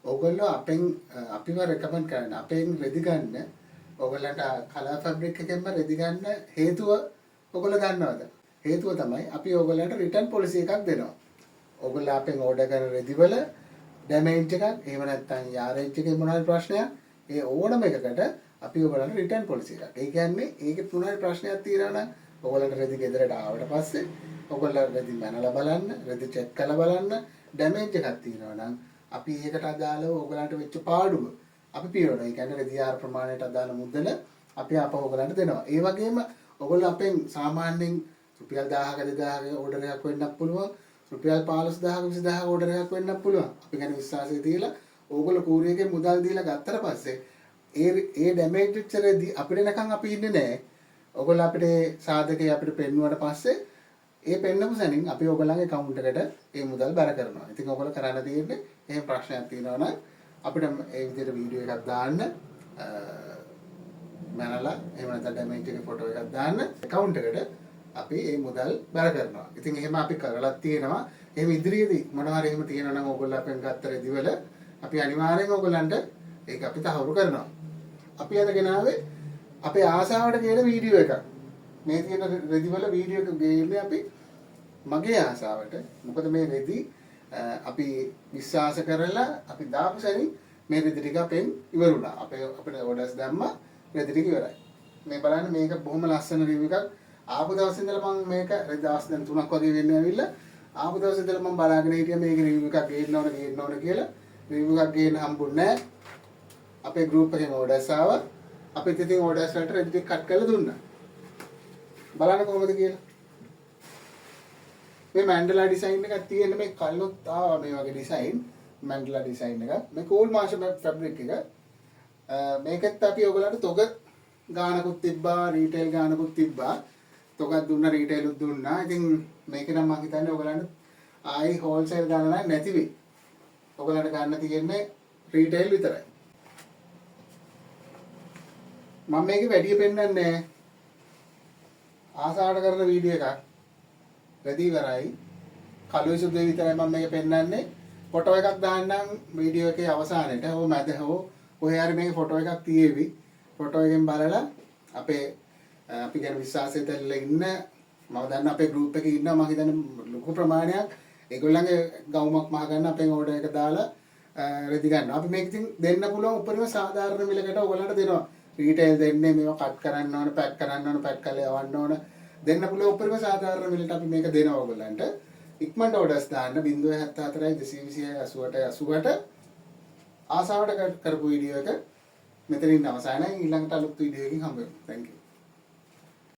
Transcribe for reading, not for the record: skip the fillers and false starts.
ඕගොල්ලෝ අපිව රෙකමන්ඩ් කරන්න අපෙන් රෙදි ගන්න ඕගොල්ලන්ට කලර් ෆැබ්‍රික් එකෙන්ම රෙදි ගන්න හේතුව ඕගොල්ලෝ දන්නවද? හේතුව තමයි අපි ඕගොල්ලන්ට රිටර්න් පොලිසි එකක් දෙනවා. ඕගොල්ලෝ අපෙන් ඕඩර් කරන රෙදි වල ඩැමේජ් එකක් එහෙම නැත්නම් යාරේජ් එකේ මොනවාරි ප්‍රශ්නයක් ඒ ඕනම එකකට අපි ඕගොල්ලන්ට රිටර්න් පොලිසි එකක්. ඒ කියන්නේ ඒකේ මොනවාරි ප්‍රශ්නයක් තියෙනවා නම් ඕගොල්ලන්ට රෙදි ගෙදරට ආවට පස්සේ ඕගොල්ලෝ රෙදි මැනලා බලන්න, රෙදි චෙක් කරලා බලන්න ඩැමේජ් එකක් තියෙනවා නම් අපි ඒකට අදාළව ඕගොල්ලන්ට වෙච්ච පාඩුව අපි පිරවනවා. ඒ කියන්නේ රෙදි ආර ප්‍රමාණයට අදාළ මුදල අපි අපව ඕගොල්ලන්ට දෙනවා. ඒ වගේම ඕගොල්ලෝ අපෙන් සාමාන්‍යයෙන් රුපියල් 1000ක 2000ක ඕඩර් එකක් වෙන්නත් පුළුවන්. රුපියල් 15000ක 20000ක ඕඩර් එකක් වෙන්නත් පුළුවන්. අපි ගැන විශ්වාසය තියලා ඕගොල්ලෝ කූරියකේ මුදල් දීලා ගත්තට පස්සේ ඒ ඩැමේජ් වෙච්ච රෙදි අපිට නැකන් අපි ඉන්නේ නැහැ. ඕගොල්ලෝ අපිට සාධකේ අපිට පෙන්නුවට පස්සේ ඒ පෙන්නපු සැනින් අපි ඕගොල්ලන්ගේ account එකට ඒ මුදල් බැර කරනවා. ඉතින් ඕගොල්ලෝ කරන්න තියෙන්නේ එහෙම ප්‍රශ්නයක් තියෙනවා නම් අපිට ඒ විදිහට වීඩියෝ එකක් දාන්න මනලා එහෙම නැත්නම් ඩැමේජ් එකේ ෆොටෝ එකක් දාන්න account එකට අපි ඒ මුදල් බැර කරනවා. ඉතින් එහෙම අපි කරලා තියෙනවා. එහෙම ඉදිරියේදී මොනවා හරි එහෙම තියෙනවා නම් ඕගොල්ලෝ අපෙන් ගත්ත රෙදිවල අපි අනිවාර්යෙන් ඕගොල්ලන්ට ඒක අපි තහවුරු කරනවා. අපි අද ගෙනාවේ අපේ ආසාවට කියන වීඩියෝ එකක්. මේ තියෙන රෙදිවල වීඩියෝ එක ගේන්නේ අපි මගේ ආසාවට. මොකද මේ රෙදි අපි විශ්වාස කරලා අපි දාපු සැනින් මේ රෙදි ටික අපෙන් ඉවර වුණා. අපිට ඕඩර්ස් දැම්මා රෙදි ටික ඉවරයි. මේ බලන්න මේක බොහොම ලස්සන රිව්යු එකක්. ආපු දවසේ ඉඳලා මම මේක රෙදි දවස් දැන් 3ක් වගේ වෙන්නේ ඇවිල්ලා ආපු දවසේ ඉඳලා මම බලාගෙන හිටියා මේක රිව්යු එකක් ගේන්න ඕන කියලා. රිව්යු එකක් ගේන්න හම්බුන්නේ නැහැ. අපේ ගෲප් එකෙන් ඕඩර්ස් ආවා. අපිත් ඉතින් ඕඩර්ස් වලට රෙදි ටික කට් කරලා දුන්නා. බලන්න කොහොමද කියලා. මේ මැන්ඩලා ඩිසයින් එකක් තියෙන මේ කල්ලොත් ආවා මේ වගේ ඩිසයින් මැන්ඩලා ඩිසයින් එකක්. මේ කූල් මාෂර් ෆැබ්‍රික් එක. මේකත් අපි ඔයගලන්ට තොග ගානකුත් තිබ්බා, රීටේල් ගානකුත් තිබ්බා. තොගක් දුන්නා, රීටේලුත් දුන්නා. ඉතින් මේක නම් මම හිතන්නේ ඔයගලන්ට ආයි හෝල්සේල් ගාන නම් නැති වෙයි. ඔයගලන්ට ගන්න තියෙන්නේ රීටේල් විතරයි. මම මේකේ වැඩි පෙන්නන්නේ නැහැ. ආසාවට කරන වීඩියෝ එකක්. රෙදි ඉවරයි. කළුයි සුදුයි විතරයි මම මේක පෙන්නන්නේ. ෆොටෝ එකක් දාන්නම් වීඩියෝ එකේ අවසානයේට. හෝ මැද හෝ කොහේ හරි මේකේ ෆොටෝ එකක් තියෙවි. ෆොටෝ එකෙන් බලලා අපි ගැන විශ්වාසය තැල්ලා ඉන්න මම දන්න අපේ ගෲප් එකේ ඉන්න මම හිතන්නේ ලොකු ප්‍රමාණයක් ඒගොල්ලන්ගේ ගවුමක් මහ ගන්න අපෙන් ඕඩර් එක දාලා රෙදි ගන්නවා. අපි මේක ඉතින් දෙන්න පුළුවන් උපරිම සාධාරණ මිලකට ඔයගොල්ලන්ට දෙනවා. රීටේල් දෙන්නේ මේවා කට් කරන්න ඕන, පැක් කරන්න ඕන, පැක් කරලා යවන්න ඕන. දෙන්න පුළුවන් උපරිම සාධාරණ මිලට අපි මේක දෙනවා ඔයගොල්ලන්ට. ඉක්මනට ඕඩර්ස් දාන්න 074 226 88 ආසාවට කරපු වීඩියෝ එක මෙතනින් අවසానයි. ඊළඟට අලුත් වීඩියෝ එකකින් හම්බ වෙමු. Thank you.